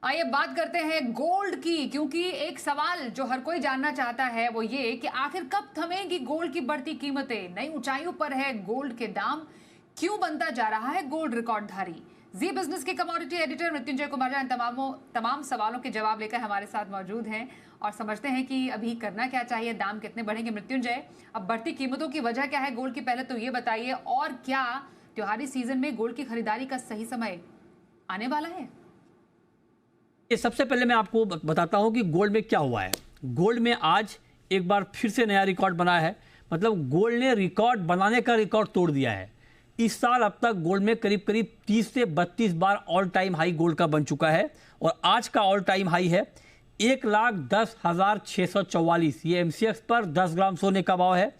आइए बात करते हैं गोल्ड की, क्योंकि एक सवाल जो हर कोई जानना चाहता है वो ये कि आखिर कब थमेंगी गोल्ड की बढ़ती कीमतें। नई ऊंचाइयों पर है गोल्ड के दाम, क्यों बनता जा रहा है गोल्ड रिकॉर्डधारी। जी बिजनेस के कमोडिटी एडिटर मृत्युंजय कुमार जान तमाम सवालों के जवाब लेकर हमारे साथ मौजूद हैं और समझते हैं कि अभी करना क्या चाहिए, दाम कितने बढ़ेंगे। मृत्युंजय, अब बढ़ती कीमतों की वजह क्या है गोल्ड की, पहले तो ये बताइए, और क्या त्योहारी सीजन में गोल्ड की खरीदारी का सही समय आने वाला है? ये सबसे पहले मैं आपको बताता हूं कि गोल्ड में क्या हुआ है। गोल्ड में आज एक बार फिर से नया रिकॉर्ड बना है। मतलब गोल्ड ने रिकॉर्ड बनाने का रिकॉर्ड तोड़ दिया है। इस साल अब तक गोल्ड में करीब करीब 30 से 32 बार ऑल टाइम हाई गोल्ड का बन चुका है और आज का ऑल टाइम हाई है 1,10,644। ये एमसीएक्स पर 10 ग्राम सोने का भाव है।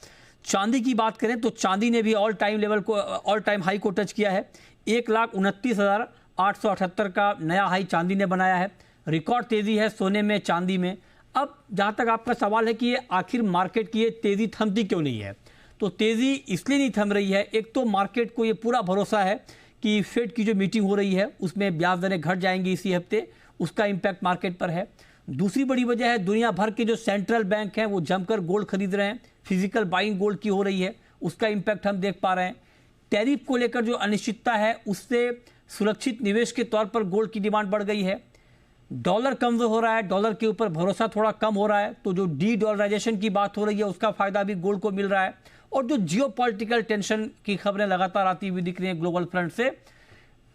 चांदी की बात करें तो चांदी ने भी ऑल टाइम लेवल को, ऑल टाइम हाई को टच किया है। 1,29,878 का नया हाई चांदी ने बनाया है। रिकॉर्ड तेजी है सोने में, चांदी में। अब जहां तक आपका सवाल है कि ये आखिर मार्केट की ये तेजी थमती क्यों नहीं है, तो तेजी इसलिए नहीं थम रही है। एक तो मार्केट को ये पूरा भरोसा है कि फेड की जो मीटिंग हो रही है उसमें ब्याज दरें घट जाएंगी इसी हफ्ते, उसका इंपैक्ट मार्केट पर है। दूसरी बड़ी वजह है दुनिया भर के जो सेंट्रल बैंक हैं वो जमकर गोल्ड खरीद रहे हैं, फिजिकल बाइंग गोल्ड की हो रही है, उसका इंपैक्ट हम देख पा रहे हैं। टैरिफ को लेकर जो अनिश्चितता है उससे सुरक्षित निवेश के तौर पर गोल्ड की डिमांड बढ़ गई है। डॉलर कमजोर हो रहा है, डॉलर के ऊपर भरोसा थोड़ा कम हो रहा है, तो जो डी डॉलराइजेशन की बात हो रही है उसका फायदा भी गोल्ड को मिल रहा है। और जो जियोपॉलिटिकल टेंशन की खबरें लगातार आती हुई दिख रही हैं ग्लोबल फ्रंट से,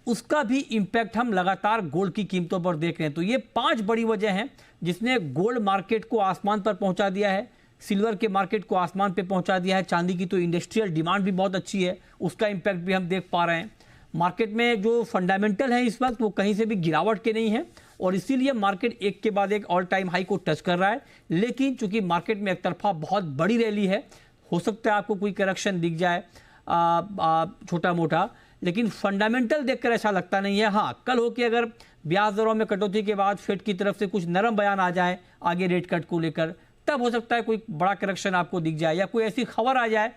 उसका भी इंपैक्ट हम लगातार गोल्ड की कीमतों पर देख रहे हैं। तो ये 5 बड़ी वजह हैं जिसने गोल्ड मार्केट को आसमान पर पहुंचा दिया है, सिल्वर के मार्केट को आसमान पर पहुंचा दिया है। चांदी की तो इंडस्ट्रियल डिमांड भी बहुत अच्छी है, उसका इंपैक्ट भी हम देख पा रहे हैं। मार्केट में जो फंडामेंटल है इस वक्त वो कहीं से भी गिरावट के नहीं है और इसीलिए मार्केट एक के बाद एक ऑल टाइम हाई को टच कर रहा है। लेकिन चूंकि मार्केट में एक तरफा बहुत बड़ी रैली है, हो सकता है आपको कोई करेक्शन दिख जाए छोटा मोटा, लेकिन फंडामेंटल देखकर ऐसा लगता नहीं है। हाँ, कल हो कि अगर ब्याज दरों में कटौती के बाद फेड की तरफ से कुछ नरम बयान आ जाए आगे रेट कट को लेकर, तब हो सकता है कोई बड़ा करेक्शन आपको दिख जाए या कोई ऐसी खबर आ जाए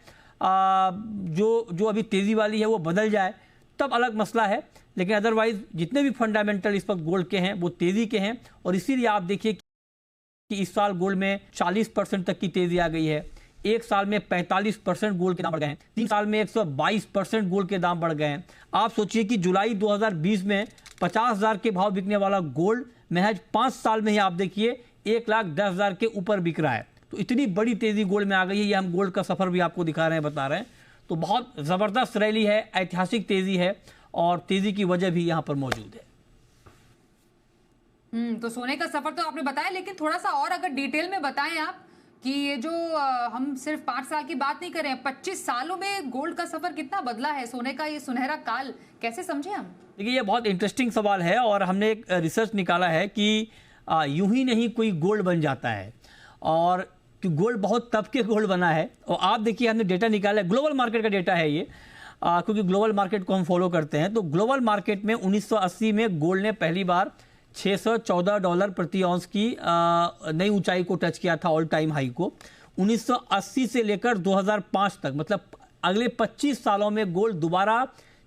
जो अभी तेजी वाली है वो बदल जाए, तब अलग मसला है। लेकिन अदरवाइज जितने भी फंडामेंटल इस वक्त गोल्ड के हैं वो तेजी के हैं और इसीलिए आप देखिए कि इस साल गोल्ड में 40% तक की तेजी आ गई है। एक साल में 45% गोल्ड के दाम बढ़ गए हैं, 3 साल में 122% गोल्ड के दाम बढ़ गए हैं। आप सोचिए कि जुलाई 2020 में 50,000 के भाव बिकने वाला गोल्ड महज 5 साल में ही आप देखिए 1,10,000 के ऊपर बिक रहा है। तो इतनी बड़ी तेजी गोल्ड में आ गई है। ये हम गोल्ड का सफर भी आपको दिखा रहे हैं, बता रहे हैं। तो बहुत जबरदस्त रैली है, ऐतिहासिक तेजी है और तेजी की वजह भी यहां पर मौजूद है। तो सोने का सफर तो आपने बताया, लेकिन थोड़ा सा और अगर डिटेल में बताएं आप कि ये जो हम सिर्फ 5 साल की बात नहीं कर रहे हैं, 25 सालों में गोल्ड का सफर कितना बदला है, सोने का ये सुनहरा काल कैसे समझे हम? देखिए, ये बहुत इंटरेस्टिंग सवाल है और हमने एक रिसर्च निकाला है कि यूं ही नहीं कोई गोल्ड बन जाता है और कि गोल्ड बहुत तब के गोल्ड बना है। और आप देखिए, हमने डेटा निकाला है, ग्लोबल मार्केट का डेटा है ये, क्योंकि ग्लोबल मार्केट को हम फॉलो करते हैं। तो ग्लोबल मार्केट में 1980 में गोल्ड ने पहली बार $614 प्रति औंस की नई ऊंचाई को टच किया था, ऑल टाइम हाई को। 1980 से लेकर 2005 तक, मतलब अगले 25 सालों में गोल्ड दोबारा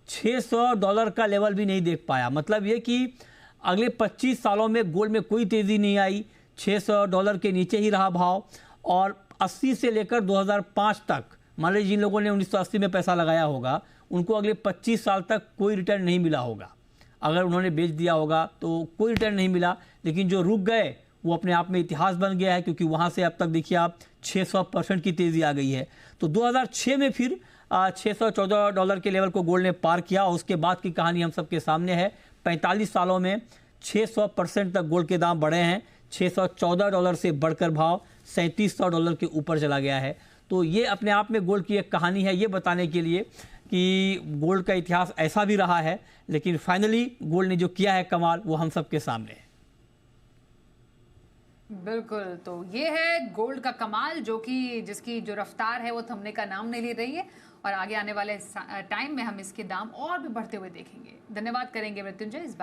$600 का लेवल भी नहीं देख पाया। मतलब ये कि अगले 25 सालों में गोल्ड में कोई तेजी नहीं आई, $600 के नीचे ही रहा भाव। और 80 से लेकर 2005 तक, मान लीजिए जिन लोगों ने 1980 में पैसा लगाया होगा उनको अगले 25 साल तक कोई रिटर्न नहीं मिला होगा। अगर उन्होंने बेच दिया होगा तो कोई रिटर्न नहीं मिला। लेकिन जो रुक गए वो अपने आप में इतिहास बन गया है, क्योंकि वहाँ से अब तक देखिए आप 600% की तेज़ी आ गई है। तो 2006 में फिर $614 के लेवल को गोल्ड ने पार किया और उसके बाद की कहानी हम सबके सामने है। 45 सालों में 600% तक गोल्ड के दाम बढ़े हैं। $614 से बढ़कर भाव $3700 के ऊपर चला गया है। तो ये अपने आप में गोल्ड की एक कहानी है, ये बताने के लिए कि गोल्ड का इतिहास ऐसा भी रहा है। लेकिन फाइनली गोल्ड ने जो किया है कमाल, वो हम सबके सामने है। बिल्कुल, तो ये है गोल्ड का कमाल, जो कि जिसकी जो रफ्तार है वो थमने का नाम नहीं ले रही है और आगे आने वाले टाइम में हम इसके दाम और भी बढ़ते हुए देखेंगे। धन्यवाद करेंगे मृत्युंजय इस बात